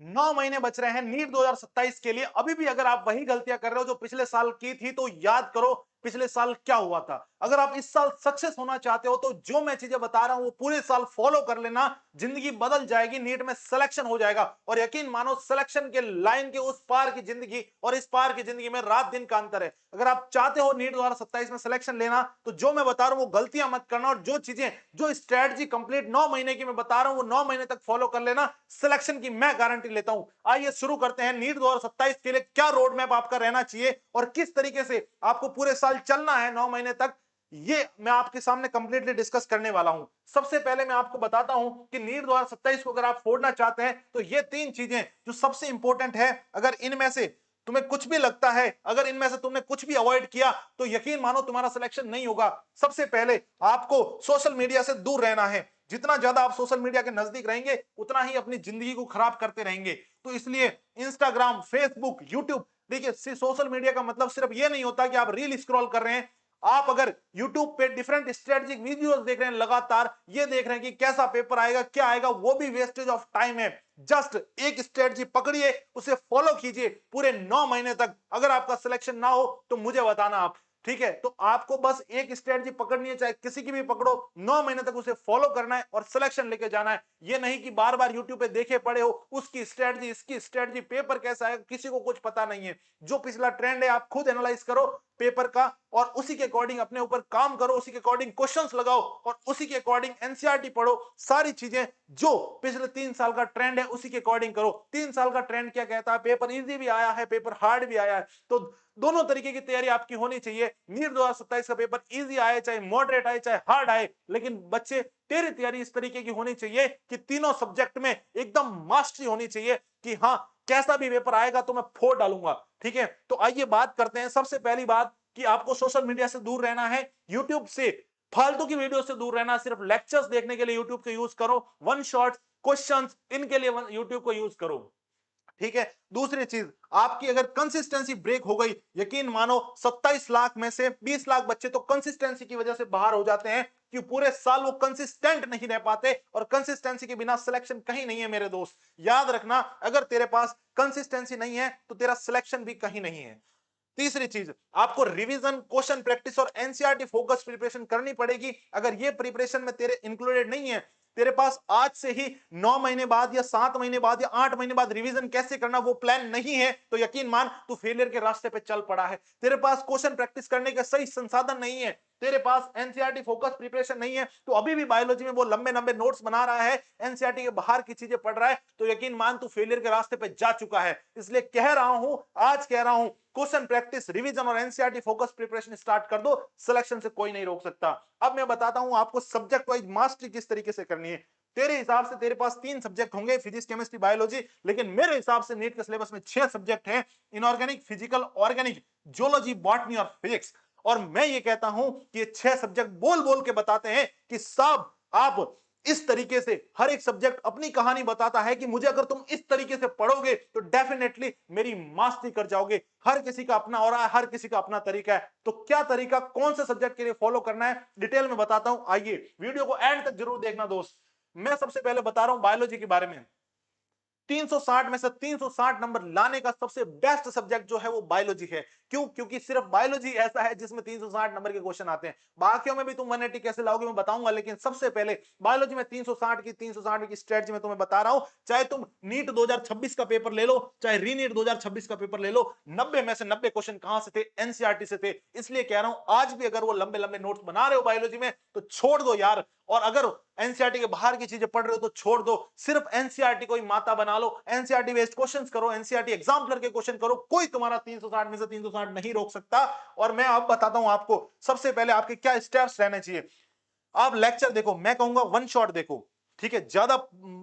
9 महीने बच रहे हैं नीट 2027 के लिए। अभी भी अगर आप वही गलतियां कर रहे हो जो पिछले साल की थी, तो याद करो पिछले साल क्या हुआ था। अगर आप इस साल सक्सेस होना चाहते हो तो जो मैं चीजें बता रहा हूं वो पूरे साल फॉलो कर लेना। जिंदगी बदल जाएगी, नीट में सिलेक्शन हो जाएगा। और यकीन मानो, सिलेक्शन के लाइन के उस पार की जिंदगी और इस पार की जिंदगी में रात दिन का अंतर है। अगर आप चाहते हो नीट 2027 में सिलेक्शन लेना, तो जो मैं बता रहा हूं वो गलतियां मत करना, और जो चीजें, जो स्ट्रेटजी कंप्लीट 9 महीने की मैं बता रहा हूं वो 9 महीने तक फॉलो कर लेना। सिलेक्शन की मैं गारंटी लेता हूं। आइए शुरू करते हैं। नीट 2027 के लिए क्या रोड मैप आपका रहना चाहिए और किस तरीके से आपको पूरे साल चलना है 9 महीने तक, ये मैं आपके सामने कंप्लीटली डिस्कस करने वाला हूं। सबसे पहले मैं आपको बताता हूं कि नीट 2027 को अगर आप फोड़ना चाहते हैं तो ये तीन चीजें जो सबसे इंपॉर्टेंट है, अगर इनमें से तुम्हें कुछ भी लगता है, अगर इनमें से तुमने कुछ भी अवॉइड किया, तो यकीन मानो तुम्हारा सिलेक्शन नहीं होगा। सबसे पहले आपको सोशल मीडिया से दूर रहना है। जितना ज्यादा आप सोशल मीडिया के नजदीक रहेंगे, उतना ही अपनी जिंदगी को खराब करते रहेंगे। तो इसलिए इंस्टाग्राम, फेसबुक, यूट्यूब, देखिए सोशल मीडिया का मतलब सिर्फ ये नहीं होता कि आप रील स्क्रॉल कर रहे हैं। आप अगर यूट्यूब पे डिफरेंट स्ट्रेटेजिक वीडियोस देख रहे हैं, लगातार ये देख रहे हैं कि कैसा पेपर आएगा, क्या आएगा, वो भी वेस्टेज ऑफ टाइम है। जस्ट एक स्ट्रेटजी पकड़िए, उसे फॉलो कीजिए पूरे 9 महीने तक। अगर आपका सिलेक्शन ना हो तो मुझे बताना आप, ठीक है। तो आपको बस एक स्ट्रेटजी पकड़नी है, चाहे किसी की भी पकड़ो, 9 महीने तक उसे फॉलो करना है और सिलेक्शन लेके जाना है। ये नहीं कि बार बार यूट्यूब पे देखे पड़े हो, उसकी स्ट्रेटजी, इसकी स्ट्रेटजी, पेपर कैसा है, किसी को कुछ पता नहीं है। जो पिछला ट्रेंड है आप खुद एनालाइज करो पेपर का, और उसी के अकॉर्डिंग अपने ऊपर काम करो, उसी के अकॉर्डिंग क्वेश्चंस लगाओ और उसी के अकॉर्डिंग एनसीईआरटी पढ़ो। सारी चीजें जो पिछले 3 साल का ट्रेंड है उसी के अकॉर्डिंग करो। 3 साल का ट्रेंड क्या कहता है, पेपर इजी भी आया है, पेपर हार्ड भी आया है, तो दोनों तरीके की तैयारी आपकी होनी चाहिए। नीट 2027 का पेपर इजी आए, चाहे मॉडरेट आए, चाहे हार्ड आए, लेकिन बच्चे तेरी तैयारी इस तरीके की होनी चाहिए कि तीनों सब्जेक्ट में एकदम मास्टरी होनी चाहिए कि हाँ, कैसा भी पेपर आएगा तो मैं फोड़ डालूंगा। ठीक है, तो आइए बात करते हैं। सबसे पहली बात कि आपको सोशल मीडिया से दूर रहना है, यूट्यूब से, फालतू की वीडियो से दूर रहना। सिर्फ लेक्चर्स देखने के लिए यूट्यूब का यूज करो, वन शॉट्स, क्वेश्चंस, इनके लिए यूट्यूब को यूज करो। ठीक है। दूसरी चीज, आपकी अगर कंसिस्टेंसी ब्रेक हो गई, यकीन मानो 27 लाख में से 20 लाख बच्चे तो कंसिस्टेंसी की वजह से बाहर हो जाते हैं कि पूरे साल वो कंसिस्टेंट नहीं रह पाते, और कंसिस्टेंसी के बिना सिलेक्शन कहीं नहीं है मेरे दोस्त। याद रखना, अगर तेरे पास कंसिस्टेंसी नहीं है तो तेरा सिलेक्शन भी कहीं नहीं है। तीसरी चीज, आपको रिवीजन, क्वेश्चन प्रैक्टिस और एनसीईआरटी फोकस प्रिपरेशन करनी पड़ेगी। अगर ये प्रिपरेशन में तेरे इंक्लूडेड नहीं है, तेरे पास आज से ही 9 महीने बाद या 7 महीने बाद या 8 महीने बाद रिवीजन कैसे करना वो प्लान नहीं है, तो यकीन मान तू फेलियर के रास्ते पे चल पड़ा है। तेरे पास क्वेश्चन प्रैक्टिस करने का सही संसाधन नहीं है, तेरे पास एनसीईआरटी फोकस प्रिपरेशन नहीं है, तो अभी भी बायोलॉजी में वो लंबे लंबे नोट्स बना रहा है, एनसीईआरटी के बाहर की चीजें पढ़ रहा है, तो यकीन मान तू फेलियर के रास्ते पे जा चुका है। इसलिए कह रहा हूं, आज कह रहा हूं, क्वेश्चन प्रैक्टिस, रिवीजन और एनसीईआरटी फोकस प्रिपरेशन स्टार्ट कर दो। सिलेक्शन से कोई नहीं रोक सकता। अब मैं बताता हूं आपको सब्जेक्ट वाइज मास्टरी किस तरीके से करनी है। तेरे हिसाब से तेरे पास 3 सब्जेक्ट होंगे, फिजिक्स, केमिस्ट्री, बायोलॉजी, लेकिन मेरे हिसाब से नीट के सिलेबस में 6 सब्जेक्ट हैं, inorganic, physical, organic, geology, botany और फिजिक्स। और मैं ये कहता हूं कि ये 6 सब्जेक्ट बोल बोल के बताते हैं कि साहब, आप इस तरीके से, हर एक सब्जेक्ट अपनी कहानी बताता है कि मुझे अगर तुम इस तरीके से पढ़ोगे तो डेफिनेटली मेरी मास्टरी कर जाओगे। हर किसी का अपना हो रहा है, हर किसी का अपना तरीका है, तो क्या तरीका, कौन से सब्जेक्ट के लिए फॉलो करना है, डिटेल में बताता हूं। आइए वीडियो को एंड तक जरूर देखना दोस्त। मैं सबसे पहले बता रहा हूं बायोलॉजी के बारे में। 360 में से 360 नंबर लाने का सबसे बेस्ट सब्जेक्ट जो है वो बायोलॉजी है। क्यों? क्योंकि सिर्फ बायोलॉजी ऐसा है जिसमें 360 नंबर के क्वेश्चन आते हैं। बाकियों में भी तुम 180 कैसे लाओगे मैं बताऊंगा, लेकिन सबसे पहले बायोलॉजी में 360 की स्ट्रेटजी में तुम्हें बता रहा हूं। चाहे तुम नीट 2026 का पेपर ले लो, चाहे रीनीट 2026 का पेपर ले लो, 90 में से 90 क्वेश्चन कहां से थे? एनसीईआरटी से थे। इसलिए कह रहा हूं, आज भी अगर वो लंबे लंबे नोट्स बना रहे हो बायोलॉजी में तो छोड़ दो यार। और अगर एनसीईआरटी के बाहर की चीजें पढ़ रहे हो तो छोड़ दो। सिर्फ एनसीईआरटी को ही माता बना लो, एनसीईआरटी बेस्ड क्वेश्चंस करो, एनसीईआरटी एग्जाम्पलर के क्वेश्चन करो। कोई तुम्हारा 360 में से 360 नहीं रोक सकता। और मैं अब बताता हूं आपको सबसे पहले आपके क्या स्टेप्स रहने चाहिए। आप लेक्चर देखो, मैं कहूंगा वन शॉट देखो। ठीक है, ज्यादा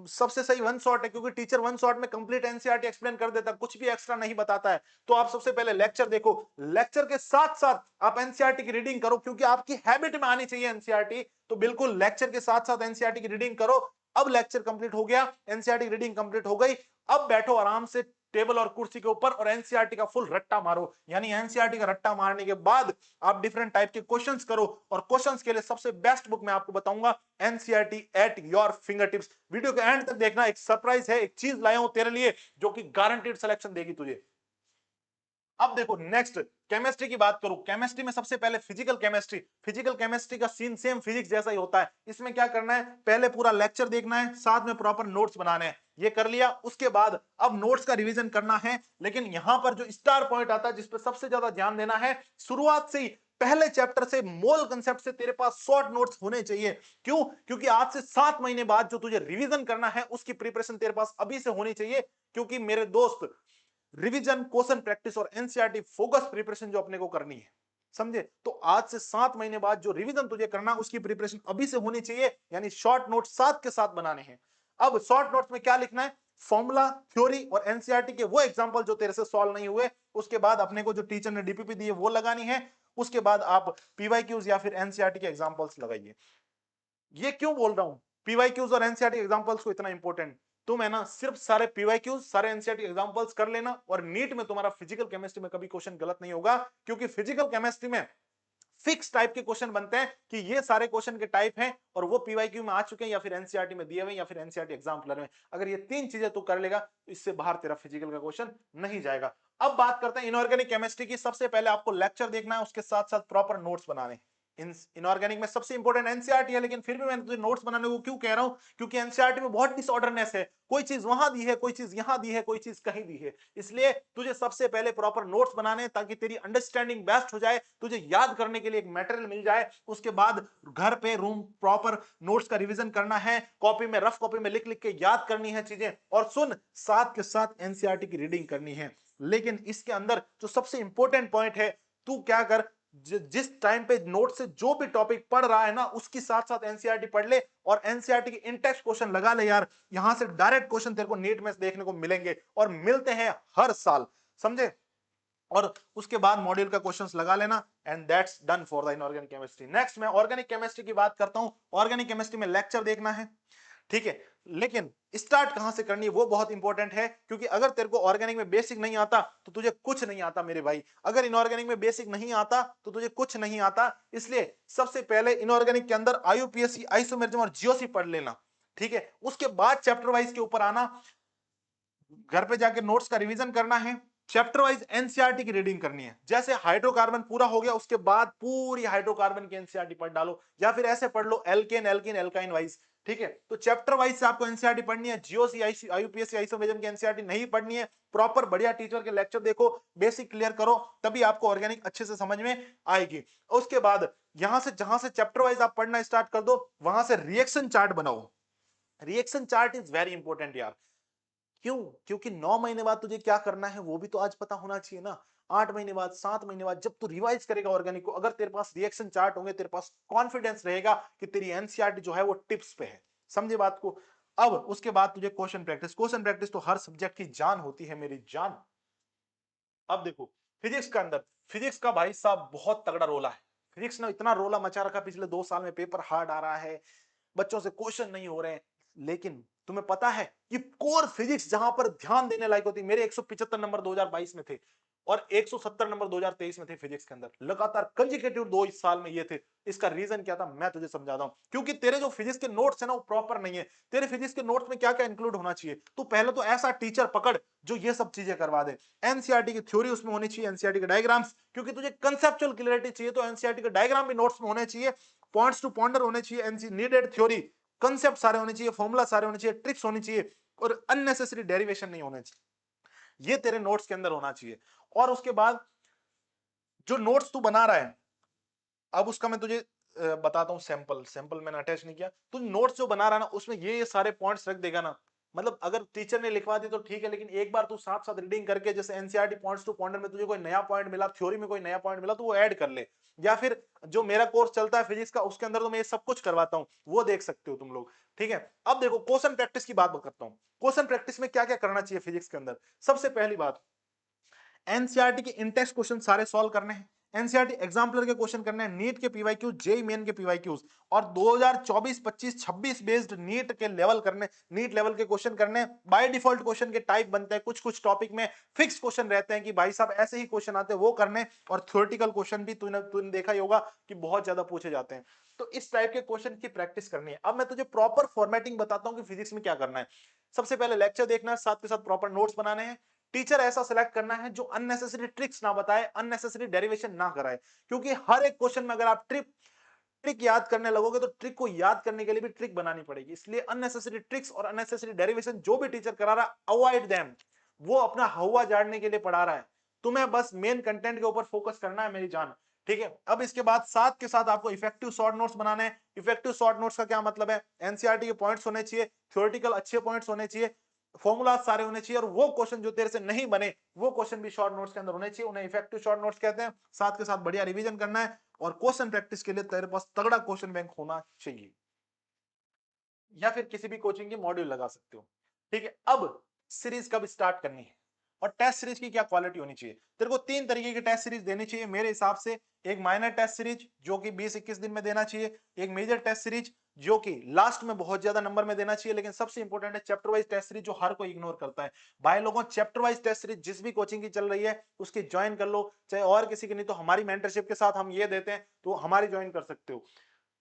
सबसे सही वन शॉट है, क्योंकि टीचर वन शॉट में कंप्लीट एनसीईआरटी एक्सप्लेन कर देता है, कुछ भी एक्स्ट्रा नहीं बताता है। तो आप सबसे पहले लेक्चर देखो, लेक्चर के साथ साथ आप एनसीईआरटी की रीडिंग करो, क्योंकि आपकी हैबिट में आनी चाहिए एनसीईआरटी। तो बिल्कुल लेक्चर के साथ साथ एनसीईआरटी की रीडिंग करो। अब लेक्चर कंप्लीट हो गया, एनसीईआरटी की रीडिंग कंप्लीट हो गई, अब बैठो आराम से, टेबल और कुर्सी के ऊपर और एनसीईआरटी का फुल रट्टा मारो। यानी एनसीईआरटी का रट्टा मारने के बाद आप डिफरेंट टाइप के क्वेश्चंस करो, और क्वेश्चंस के लिए सबसे बेस्ट बुक मैं आपको बताऊंगा NCERT at your finger tips. Video के एंड तक देखना, एक सरप्राइज है, एक चीज लाया हूं तेरे लिए जो कि गारंटीड सिलेक्शन देगी तुझे। अब देखो नेक्स्ट केमिस्ट्री की बात करूं, केमिस्ट्री में सबसे पहले फिजिकल केमिस्ट्री। फिजिकल केमिस्ट्री का सीन सेम फिजिक्स जैसा ही होता है। इसमें क्या करना है, पहले पूरा लेक्चर देखना है, साथ में प्रॉपर नोट्स बनाने हैं। ये कर लिया, उसके बाद अब नोट्स का रिवीजन करना है। लेकिन यहां पर जो स्टार पॉइंट आता है, जिस पर सबसे ज्यादा ध्यान देना है, शुरुआत से ही पहले चैप्टर से मोल कंसेप्ट से तेरे पास शॉर्ट नोट्स होने चाहिए। क्यों? क्योंकि आज से 7 महीने बाद जो तुझे रिवीजन करना है उसकी प्रिपरेशन तेरे पास अभी से होनी चाहिए। क्योंकि मेरे दोस्त, रिवीजन, क्वेश्चन प्रैक्टिस और एनसीईआरटी फोकस प्रिपरेशन जो अपने को करनी है, समझे? तो आज से 7 महीने बाद जो रिवीजन तुझे करना, उसकी प्रिपरेशन अभी से होनी चाहिए। यानी शॉर्ट नोट साथ के साथ बनाने हैं। अब शॉर्ट नोट्स में क्या लिखना है, फॉर्मूला, थ्योरी और एनसीईआरटी के वो एग्जांपल जो तेरे से सॉल्व नहीं हुए, उसके बाद अपने को जो टीचर ने डीपीपी दी है वो लगानी है। उसके बाद आप पीवाईक्यूज या फिर एनसीईआरटी के एग्जांपल्स लगाइए। ये क्यों बोल रहा हूं, पीवाईक्यूज और एनसीईआरटी एग्जांपल्स को इतना इंपॉर्टेंट? तुम है ना सिर्फ सारे पीवाईक्यूज, सारे एनसीईआरटी एग्जांपल्स कर लेना, और नीट में तुम्हारा फिजिकल केमिस्ट्री में कभी क्वेश्चन गलत नहीं होगा। क्योंकि फिजिकल केमिस्ट्री में फिक्स टाइप के क्वेश्चन बनते हैं कि ये सारे क्वेश्चन के टाइप हैं, और वो पीवाईक्यू में आ चुके हैं या फिर एनसीईआरटी में दिए हुए या फिर एनसीईआरटी एग्जाम्पलर में। अगर ये 3 चीजें तू कर लेगा तो इससे बाहर तेरा फिजिकल का क्वेश्चन नहीं जाएगा। अब बात करते हैं इनऑर्गेनिक केमिस्ट्री की। सबसे पहले आपको लेक्चर देखना है, उसके साथ साथ प्रॉपर नोट्स बनाने हैं। इनऑर्गेनिक में सबसे इंपॉर्टेंट एनसीईआरटी है, लेकिन फिर भी मैंने तुझे नोट्स बनाने को क्यों कह रहा हूं, क्योंकि एनसीईआरटी में बहुत डिसऑर्डरनेस है। कोई चीज वहां दी है, कोई चीज यहां दी है, कोई चीज कहीं दी है। इसलिए तुझे सबसे पहले प्रॉपर नोट्स बनाने, ताकि तेरी अंडरस्टैंडिंग बेस्ट हो जाए, तुझे याद करने के लिए एक मटेरियल मिल जाए। उसके बाद घर पे रूम प्रॉपर नोट्स का रिवीजन करना है, कॉपी में, रफ कॉपी में लिख लिख के याद करनी है चीजें, और सुन, साथ के साथ एनसीईआरटी की रीडिंग करनी है। लेकिन इसके अंदर जो सबसे इंपॉर्टेंट पॉइंट है, तू क्या कर, जिस टाइम पे नोट से जो भी टॉपिक पढ़ रहा है ना, उसकी साथ साथ एनसीईआरटी पढ़ ले, और एनसीईआरटी के इन टेक्स्ट क्वेश्चन लगा ले यार। यहां से डायरेक्ट क्वेश्चन तेरे को नीट में देखने को मिलेंगे, और मिलते हैं हर साल, समझे? और उसके बाद मॉड्यूल का क्वेश्चंस लगा लेना, and that's done for the inorganic chemistry. Next मैं ऑर्गेनिक केमिस्ट्री की बात करता हूं। ऑर्गेनिक केमिस्ट्री में लेक्चर देखना है, ठीक है? लेकिन स्टार्ट कहां से करनी है वो बहुत इंपॉर्टेंट है। क्योंकि अगर तेरे को ऑर्गेनिक में बेसिक नहीं आता तो तुझे कुछ नहीं आता मेरे भाई। अगर इनऑर्गेनिक में बेसिक नहीं आता तो तुझे कुछ नहीं आता। इसलिए सबसे पहले इनऑर्गेनिक के अंदर आईयूपीएसी, आइसोमेरिज्म और जीओसी पढ़ लेना, ठीक है? उसके बाद चैप्टर वाइज के ऊपर आना, घर पे जाके नोट्स का रिवीजन करना है, चैप्टर वाइज एनसीईआरटी की रीडिंग करनी है। जैसे हाइड्रोकार्बन पूरा हो गया, उसके बाद पूरी हाइड्रोकार्बन की एनसीईआरटी पढ़ डालो, या फिर ऐसे पढ़ लो एल्केन, एल्किन, एल्काइन वाइज, ठीक है? तो चैप्टर वाइज से आपको एनसीईआरटी पढ़नी है। जीओसी, आईयूपीएसी, आइसोमेरिज्म की एनसीईआरटी नहीं पढ़नी है। प्रॉपर बढ़िया टीचर के लेक्चर देखो, बेसिक क्लियर करो, तभी आपको ऑर्गेनिक अच्छे से समझ में आएगी। उसके बाद यहां से, जहां से चैप्टर वाइज आप पढ़ना स्टार्ट कर दो, वहां से रिएक्शन चार्ट बनाओ। Reaction chart is very important यार। क्यों? क्योंकि 9 महीने बाद तुझे क्या करना है वो भी तो आज पता होना चाहिए ना। 8 महीने बाद, 7 महीने बाद जब तू रिवाइज करेगा ऑर्गेनिक को, अगर तेरे पास रिएक्शन चार्ट होंगे, तेरे पास कॉन्फिडेंस रहेगा कि तेरी एनसीईआरटी जो है वो टिप्स पे है। समझे बात को? अब उसके बाद तुझे क्वेश्चन प्रैक्टिस। क्वेश्चन प्रैक्टिस तो हर सब्जेक्ट की जान होती है मेरी जान। अब देखो फिजिक्स का अंदर, फिजिक्स का भाई साहब बहुत तगड़ा रोला है। फिजिक्स ने इतना रोला मचा रखा, पिछले 2 साल में पेपर हार्ड आ रहा है, बच्चों से क्वेश्चन नहीं हो रहे हैं। लेकिन तुम्हें पता है कि कोर फिजिक्स जहां पर ध्यान देने लायक होती, मेरे 175 नंबर 2022 में थे, और 170 नंबर 2023 में थे फिजिक्स के अंदर। लगातार कंजिक्यूटिव 2 इस साल में ये थे। इसका रीजन क्या था मैं तुझे समझाता हूं। क्योंकि तेरे जो फिजिक्स के नोट्स है ना वो प्रॉपर नहीं है। तेरे फिजिक्स के नोट्स में क्या क्या इंक्लूड होना चाहिए, तो पहले तो ऐसा टीचर पकड़ जो ये सब चीजें करवा दे। एनसीईआरटी की थ्योरी उसमें होनी चाहिए, एनसीईआरटी के डायग्राम्स, क्योंकि तुझे कंसेप्चुअल क्लियरिटी चाहिए तो एनसीईआरटी के डायग्राम भी नोट्स में होने चाहिए, पॉइंट्स टू पॉन्डर होने चाहिए, एनसी नीडेड थ्योरी, कंसेप्ट सारे होने चाहिए, फॉर्मूला सारे होने चाहिए, ट्रिक्स होनी चाहिए, और अननेसेसरी डेरिवेशन नहीं होने चाहिए। ये तेरे नोट्स के अंदर होना चाहिए। और उसके बाद जो नोट्स तू बना रहा है, अब उसका मैं तुझे बताता हूँ। सैंपल, सैंपल मैंने अटैच नहीं किया। तू नोट्स जो बना रहा है ना, उसमें ये सारे पॉइंट्स रख देगा ना, मतलब अगर टीचर ने लिखवा दी तो ठीक है, लेकिन एक बार तू साथ साथ रीडिंग करके, जैसे एनसीईआरटी पॉइंट्स टू पॉइंटर में तुझे कोई नया पॉइंट मिला, थ्योरी में कोई नया पॉइंट मिला, तो वो ऐड कर ले। या फिर जो मेरा कोर्स चलता है फिजिक्स का, उसके अंदर तो मैं ये सब कुछ करवाता हूँ, वो देख सकते हो तुम लोग, ठीक है? अब देखो क्वेश्चन प्रैक्टिस की बात करता हूँ। क्वेश्चन प्रैक्टिस में क्या क्या करना चाहिए फिजिक्स के अंदर? सबसे पहली बात, एनसीईआरटी के इंटेक्स क्वेश्चन सारे सॉल्व करने हैं। एनसीईआरटी एग्जाम्पलर के क्वेश्चन करने हैं, नीट के पीवाईक्यू, जेईई मेन के पीवाईक्यूज और 2024 25 26 बेस्ड नीट के लेवल करने, नीट लेवल के क्वेश्चन करने। बाय डिफॉल्ट क्वेश्चन के टाइप बनते हैं, कुछ कुछ टॉपिक में फिक्स क्वेश्चन रहते हैं कि भाई साहब ऐसे ही क्वेश्चन आते हैं, वो करने। और थ्योरेटिकल क्वेश्चन भी तूने देखा ही होगा कि बहुत ज्यादा पूछे जाते हैं। तो इस टाइप के क्वेश्चन की प्रैक्टिस करनी है। अब मैं तुझे प्रॉपर फॉर्मेटिंग बताता हूं कि फिजिक्स में क्या करना है। सबसे पहले लेक्चर देखना है, साथ के साथ प्रॉपर नोट्स बनाने हैं। टीचर ऐसा सिलेक्ट करना है जो अननेसेसरी ट्रिक्स ना बताए, अननेसेसरी डेरिवेशन ना कराए, क्योंकि हर एक क्वेश्चन में अगर आप ट्रिक याद करने लगोगे तो ट्रिक को याद करने के लिए भी ट्रिक बनानी पड़ेगी। इसलिए अननेसेसरी ट्रिक्स और अननेसेसरी डेरिवेशन जो भी टीचर करा रहा है, अवॉइड देम। वो अपना हवा झाड़ने के लिए पढ़ा रहा है, तुम्हें बस मेन कंटेंट के ऊपर फोकस करना है मेरी जान। ठीक है, अब इसके बाद साथ के साथ आपको इफेक्टिव शॉर्ट नोट्स बनाने हैं। इफेक्टिव शॉर्ट नोट्स का क्या मतलब है? एनसीईआरटी के पॉइंट्स होने चाहिए, थ्योरेटिकल अच्छे पॉइंट्स होने चाहिए, फॉर्मूला सारे होने चाहिए, और वो क्वेश्चन जो तेरे से नहीं बने वो क्वेश्चन भी शॉर्ट नोट्स के अंदर होने चाहिए। उन्हें इफेक्टिव शॉर्ट नोट्स कहते हैं। साथ के साथ बढ़िया रिवीजन करना है और क्वेश्चन प्रैक्टिस के लिए तेरे पास तगड़ा क्वेश्चन बैंक होना चाहिए, या फिर किसी भी कोचिंग की मॉड्यूल लगा सकते हो। ठीक है, अब सीरीज कब स्टार्ट करनी है और टेस्ट सीरीज की क्या क्वालिटी होनी चाहिए? तेरे को 3 तरीके की टेस्ट सीरीज देनी चाहिए मेरे हिसाब से। एक माइनर टेस्ट सीरीज जो कि 20-21 दिन में देना चाहिए, एक मेजर टेस्ट सीरीज जो कि लास्ट में बहुत ज्यादा नंबर में देना चाहिए, लेकिन सबसे इंपॉर्टेंट है चैप्टर वाइज टेस्ट सीरीज जो हर कोई इग्नोर करता है। भाई लोगों, चैप्टर वाइज टेस्ट सीरीज जिस भी कोचिंग की चल रही है उसकी ज्वाइन कर लो, चाहे और किसी की नहीं तो हमारी मेंटरशिप के साथ हम ये देते हैं, तो हमारी ज्वाइन कर सकते हो।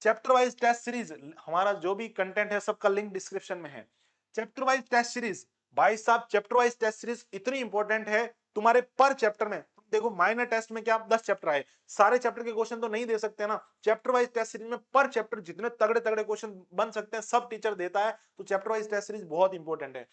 चैप्टर वाइज टेस्ट सीरीज, हमारा जो भी कंटेंट है सबका लिंक डिस्क्रिप्शन में है। चैप्टर वाइज टेस्ट सीरीज, भाई साहब चैप्टर वाइज टेस्ट सीरीज इतनी इंपॉर्टेंट है तुम्हारे पर चैप्टर में। देखो माइनर टेस्ट में क्या 10 चैप्टर आए, सारे चैप्टर के क्वेश्चन तो नहीं दे सकते ना। चैप्टर वाइज टेस्ट सीरीज में पर चैप्टर जितने तगड़े तगड़े क्वेश्चन बन सकते हैं सब टीचर देता है, तो चैप्टर वाइज टेस्ट सीरीज बहुत इंपॉर्टेंट है।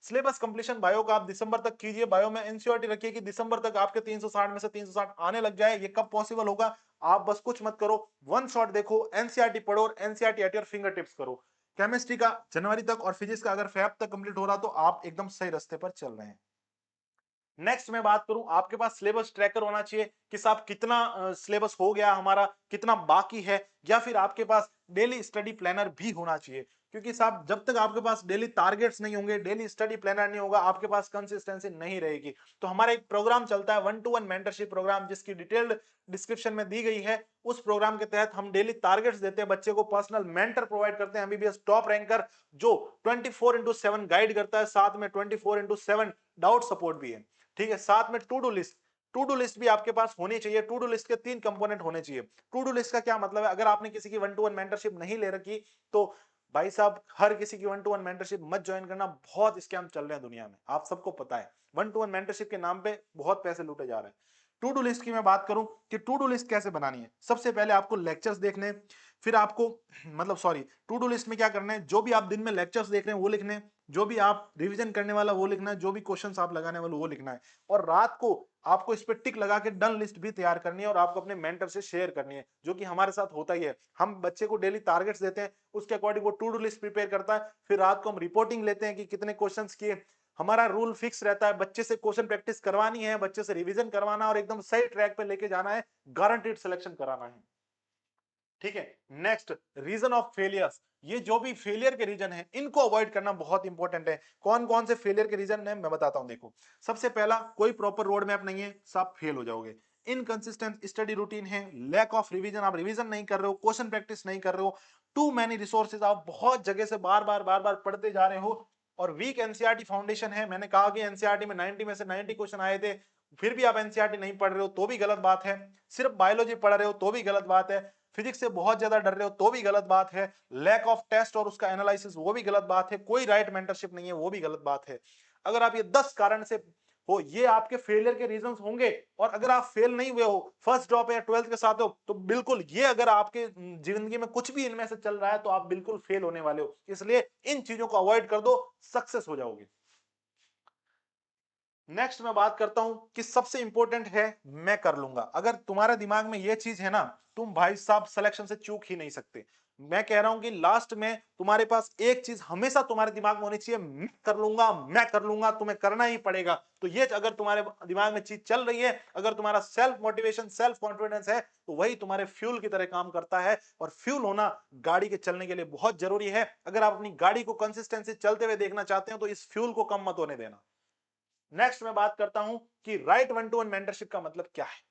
सिलेबस कंप्लीशन बायो का आप दिसंबर तक कीजिए। बायो में एनसीईआरटी रखिए कि दिसंबर तक आपके 360 में से 360 आने लग जाए। ये कब पॉसिबल होगा? आप बस कुछ मत करो, वन शॉट देखो, एनसीईआरटी पढ़ो और NCERT at your finger tips करो। केमिस्ट्री का जनवरी तक और फिजिक्स का अगर फेब तक कंप्लीट हो रहा तो आप एकदम सही रास्ते पर चल रहे हैं। नेक्स्ट मैं बात करूं, आपके पास सिलेबस ट्रैकर होना चाहिए कि साहब कितना सिलेबस हो गया हमारा, कितना बाकी है, या फिर आपके पास डेली स्टडी प्लानर भी होना चाहिए। क्योंकि साहब जब तक आपके पास डेली टारगेट्स नहीं होंगे, डेली स्टडी प्लानर नहीं होगा, आपके पास कंसिस्टेंसी नहीं रहेगी। तो हमारा एक प्रोग्राम चलता है 1-to-1 मेंटरशिप प्रोग्राम, जिसकी डिटेल्ड डिस्क्रिप्शन में दी गई है। उस प्रोग्राम के तहत हम डेली टारगेट्स देते हैं, बच्चे को पर्सनल मेंटर प्रोवाइड करते हैं, एमबीबीएस टॉप रैंकर जो 24/7 गाइड करता है, साथ में 24/7 डाउट सपोर्ट भी है। ठीक है, साथ में to do list, to do list भी आपके पास होनी चाहिए। टू डू लिस्ट के 3 कंपोनेंट होने चाहिए। टू डू लिस्ट का क्या मतलब है? अगर आपने किसी की 1-to-1 मेंटरशिप नहीं ले रखी तो भाई साहब हर किसी की 1-to-1 मेंटरशिप मत ज्वाइन करना, बहुत स्कैम चल रहे हैं दुनिया में, आप सबको पता है। 1-to-1 मेंटरशिप के नाम पे बहुत पैसे लूटे जा रहे हैं। टू डू लिस्ट की मैं बात करूं कि टू डू लिस्ट कैसे बनानी है, सबसे पहले आपको लेक्चर्स देखने, फिर आपको मतलब सॉरी, टू डू लिस्ट में क्या करना है, जो भी आप दिन में लेक्चर्स देख रहे हैं वो लिखने हैं, जो भी आप रिवीजन करने वाला वो लिखना है, जो भी क्वेश्चंस आप लगाने वाले वो लिखना है, और रात को आपको इस पे टिक लगा के डन लिस्ट भी तैयार करनी है और आपको अपने मेंटर से शेयर करनी है, जो कि हमारे साथ होता ही है। हम बच्चे को डेली टारगेट्स देते हैं, उसके अकॉर्डिंग वो टू डू लिस्ट प्रिपेयर करता है, फिर रात को हम रिपोर्टिंग लेते हैं कि कितने क्वेश्चंस किए। हमारा रूल फिक्स रहता है, बच्चे से क्वेश्चन प्रैक्टिस करवानी है, बच्चे से रिवीजन करवाना और एकदम सही ट्रैक पे लेके जाना है, गारंटीड सिलेक्शन कराना है। ठीक है, नेक्स्ट, रीजन ऑफ फेलियर्स, ये जो भी फेलियर के रीजन है इनको अवॉइड करना बहुत इंपॉर्टेंट है। कौन कौन से फेलियर के रीजन है मैं बताता हूं, देखो। सबसे पहला, कोई प्रॉपर रोड मैप नहीं है, सब फेल हो जाओगे। इनकंसिस्टेंट स्टडी रूटीन है, लैक ऑफ रिवीजन, आप रिवीजन नहीं कर रहे हो, क्वेश्चन प्रैक्टिस नहीं कर रहे हो, टू मैनी रिसोर्सेज, आप बहुत जगह से बार बार पढ़ते जा रहे हो, और वीक एनसीईआरटी फाउंडेशन है। मैंने कहा कि एनसीईआरटी में 90 में से 90 क्वेश्चन आए थे, फिर भी आप एनसीईआरटी नहीं पढ़ रहे हो तो भी गलत बात है। सिर्फ बायोलॉजी पढ़ रहे हो तो भी गलत बात है। फिजिक्स से बहुत ज्यादा डर रहे हो तो भी गलत बात है। लैक ऑफ टेस्ट और उसका एनालिसिस वो भी गलत बात है। कोई राइट मेंटरशिप नहीं है वो भी गलत बात है। अगर आप ये 10 कारण से हो, ये आपके फेलियर के रीजंस होंगे। और अगर आप फेल नहीं हुए हो, फर्स्ट ड्रॉप या 12th के साथ हो, तो बिल्कुल ये अगर आपके जिंदगी में कुछ भी इनमें से चल रहा है तो आप बिल्कुल फेल होने वाले हो। इसलिए इन चीजों को अवॉइड कर दो, सक्सेस हो जाओगे। नेक्स्ट मैं बात करता हूं कि सबसे इंपॉर्टेंट है मैं कर लूंगा। अगर तुम्हारे दिमाग में ये चीज है ना, तुम भाई साहब सिलेक्शन से चूक ही नहीं सकते। मैं कह रहा हूं कि लास्ट में तुम्हारे पास एक चीज हमेशा तुम्हारे दिमाग में होनी चाहिए, मैं कर लूंगा, मैं कर लूंगा, तुम्हें करना ही पड़ेगा। तो ये अगर तुम्हारे दिमाग में चीज चल रही है, अगर तुम्हारा सेल्फ मोटिवेशन, सेल्फ कॉन्फिडेंस है, तो वही तुम्हारे फ्यूल की तरह काम करता है। और फ्यूल होना गाड़ी के चलने के लिए बहुत जरूरी है। अगर आप अपनी गाड़ी को कंसिस्टेंसी चलते हुए देखना चाहते हो तो इस फ्यूल को कम मत होने देना। नेक्स्ट मैं बात करता हूं कि राइट 1-to-1 मेंटरशिप का मतलब क्या है।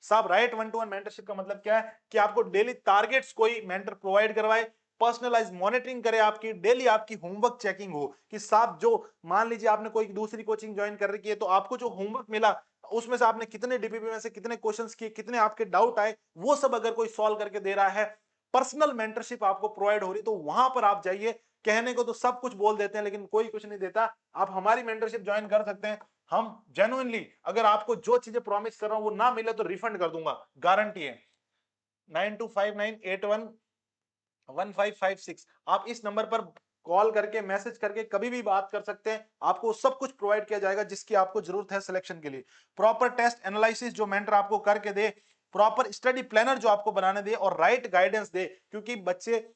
साहब right one to one mentorship का मतलब क्या है कि आपको डेली टारगेट्स कोई मेंटर प्रोवाइड करवाए, पर्सनलाइज मॉनिटरिंग करे, आपकी डेली आपकी होमवर्क चेकिंग हो कि साहब जो मान लीजिए आपने कोई दूसरी कोचिंग ज्वाइन कर रखी है तो आपको जो होमवर्क मिला उसमें से आपने कितने डीपीपी में से कितने क्वेश्चंस किए, कितने आपके डाउट आए, वो सब अगर कोई सॉल्व करके दे रहा है, पर्सनल मेंटरशिप आपको प्रोवाइड हो रही, तो वहां पर आप जाइए। कहने को तो सब कुछ बोल देते हैं लेकिन कोई कुछ नहीं देता। आप हमारी मेंटरशिप ज्वाइन कर सकते हैं। हम जेन्युइनली अगर आपको जो चीजें प्रॉमिस कर रहा हूं वो ना मिले तो रिफंड कर दूंगा, गारंटी है। 9259811556 आप इस नंबर पर कॉल करके मैसेज करके कभी भी बात कर सकते हैं। आपको सब कुछ प्रोवाइड किया जाएगा जिसकी आपको जरूरत है सिलेक्शन के लिए। प्रॉपर टेस्ट एनालिसिस जो मेंटर आपको करके दे, प्रॉपर स्टडी प्लानर जो आपको बनाने दे और राइट गाइडेंस दे, क्योंकि बच्चे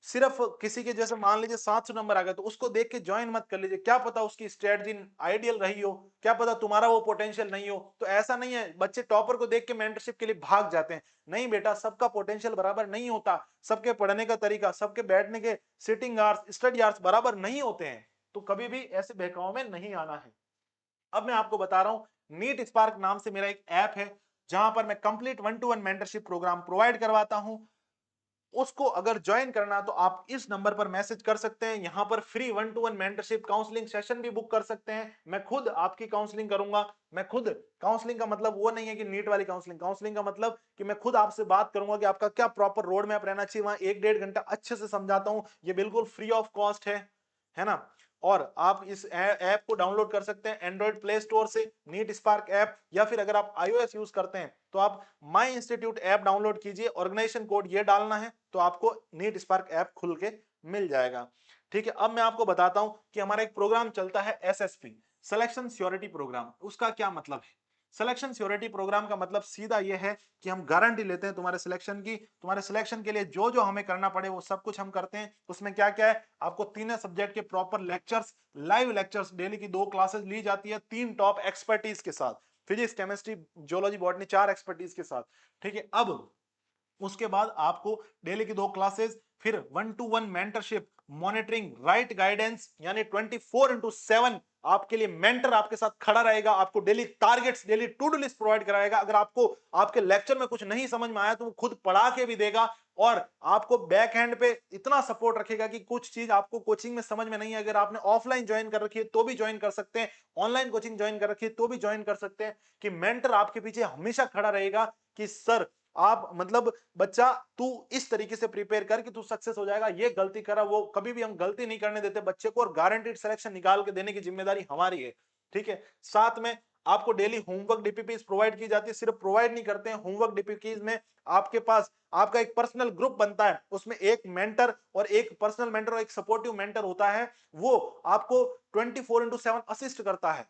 सिर्फ किसी के जैसे मान लीजिए 700 नंबर आ गए तो उसको देख के ज्वाइन मत कर लीजिए, क्या पता उसकी स्ट्रेटजी आइडियल रही हो, क्या पता तुम्हारा वो पोटेंशियल नहीं हो। तो ऐसा नहीं है बच्चे टॉपर को देख के मेंटरशिप के लिए भाग जाते हैं, नहीं बेटा, सबका पोटेंशियल बराबर नहीं होता, सबके पढ़ने का तरीका, सबके बैठने के सिटिंग आवर्स, स्टडी आवर्स बराबर नहीं होते हैं। तो कभी भी ऐसे बहकाव में नहीं आना है। अब मैं आपको बता रहा हूं, नीट स्पार्क नाम से मेरा एक ऐप है जहां पर मैं complete one to one mentorship program provide करवाता हूं। उसको अगर ज्वाइन करना तो आप इस नंबर पर मैसेज कर सकते हैं। यहां पर free one to one mentorship counselling session भी बुक कर सकते हैं। मैं खुद आपकी काउंसलिंग करूंगा। मैं खुद काउंसलिंग का मतलब वो नहीं है कि नीट वाली काउंसलिंग, काउंसलिंग का मतलब कि मैं खुद आपसे बात करूंगा कि आपका क्या प्रॉपर रोड मैप रहना चाहिए। वहां 1 डेढ़ घंटा अच्छे से समझाता हूं। ये बिल्कुल फ्री ऑफ कॉस्ट है ना। और आप इस ऐप को डाउनलोड कर सकते हैं एंड्रॉइड प्ले स्टोर से, नीट स्पार्क ऐप, या फिर अगर आप आईओएस यूज करते हैं तो आप माई इंस्टीट्यूट ऐप डाउनलोड कीजिए, ऑर्गेनाइजेशन कोड ये डालना है तो आपको नीट स्पार्क ऐप खुल के मिल जाएगा। ठीक है, अब मैं आपको बताता हूं कि हमारा एक प्रोग्राम चलता है एसएसपी, सिलेक्शन श्योरिटी प्रोग्राम। उसका क्या मतलब है? सिलेक्शन श्योरिटी प्रोग्राम का मतलब सीधा ये है कि हम गारंटी लेते हैं तुम्हारे सिलेक्शन की। तुम्हारे सिलेक्शन के लिए जो जो हमें करना पड़े वो सब कुछ हम करते हैं। उसमें क्या क्या है, आपको तीनों सब्जेक्ट के proper lectures, live lectures, daily की 2 क्लासेस ली जाती है 3 टॉप एक्सपर्टीज के साथ, physics, chemistry, geology, botany, 4 expertise के साथ। ठीक है, अब उसके बाद आपको डेली की 2 क्लासेस, फिर one to one mentorship, monitoring, right guidance, यानी 24/7 आपके लिए मेंटर आपके साथ खड़ा रहेगा। आपको daily targets, daily to do list provide कराएगा। अगर आपको आपके लेक्चर में कुछ नहीं समझ में आया तो वो खुद पढ़ा के भी देगा और आपको बैक हैंड पे इतना सपोर्ट रखेगा कि कुछ चीज आपको कोचिंग में समझ में नहीं है, अगर आपने ऑफलाइन ज्वाइन कर रखी है तो भी ज्वाइन कर सकते हैं, ऑनलाइन कोचिंग ज्वाइन कर रखी है तो भी ज्वाइन कर सकते हैं, कि मेंटर आपके पीछे हमेशा खड़ा रहेगा कि सर आप मतलब बच्चा तू इस तरीके से प्रिपेयर कर कि तू सक्सेस हो जाएगा, ये गलती करा, वो कभी भी हम गलती नहीं करने देते बच्चे को, और गारंटीड सिलेक्शन निकाल के देने की जिम्मेदारी हमारी है। ठीक है, साथ में आपको डेली होमवर्क डीपीपीज प्रोवाइड की जाती है। सिर्फ प्रोवाइड नहीं करते हैं, होमवर्क डीपीपीज में आपके पास आपका एक पर्सनल ग्रुप बनता है, उसमें एक मेंटर और एक पर्सनल मेंटर और एक सपोर्टिव मेंटर होता है, वो आपको 24/7 असिस्ट करता है।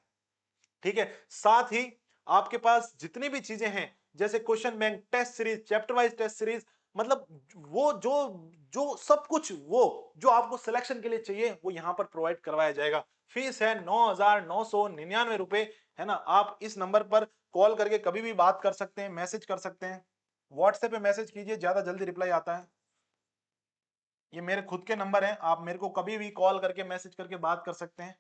ठीक है, साथ ही आपके पास जितनी भी चीजें हैं जैसे question bank, test series, chapter wise test series, मतलब वो जो जो सब कुछ वो जो आपको सिलेक्शन के लिए चाहिए वो यहां पर प्रोवाइड करवाया जाएगा। फीस है 9,999 रुपए, है ना। आप इस नंबर पर कॉल करके कभी भी बात कर सकते हैं, मैसेज कर सकते हैं, व्हाट्सएप पे मैसेज कीजिए, ज्यादा जल्दी रिप्लाई आता है। ये मेरे खुद के नंबर हैं, आप मेरे को कभी भी कॉल करके मैसेज करके बात कर सकते हैं।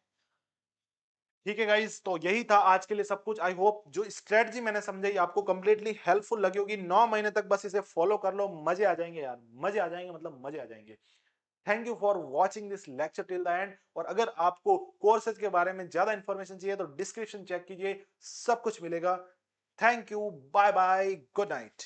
ठीक है गाइस, तो यही था आज के लिए सब कुछ। आई होप जो स्ट्रेटजी मैंने समझाई आपको कंप्लीटली हेल्पफुल लगी होगी। 9 महीने तक बस इसे फॉलो कर लो, मजे आ जाएंगे यार, मजे आ जाएंगे, मतलब मजे आ जाएंगे। Thank you for watching this lecture till the end. और अगर आपको कोर्सेज के बारे में ज्यादा इंफॉर्मेशन चाहिए तो डिस्क्रिप्शन चेक कीजिए, सब कुछ मिलेगा। Thank you, bye bye, good night.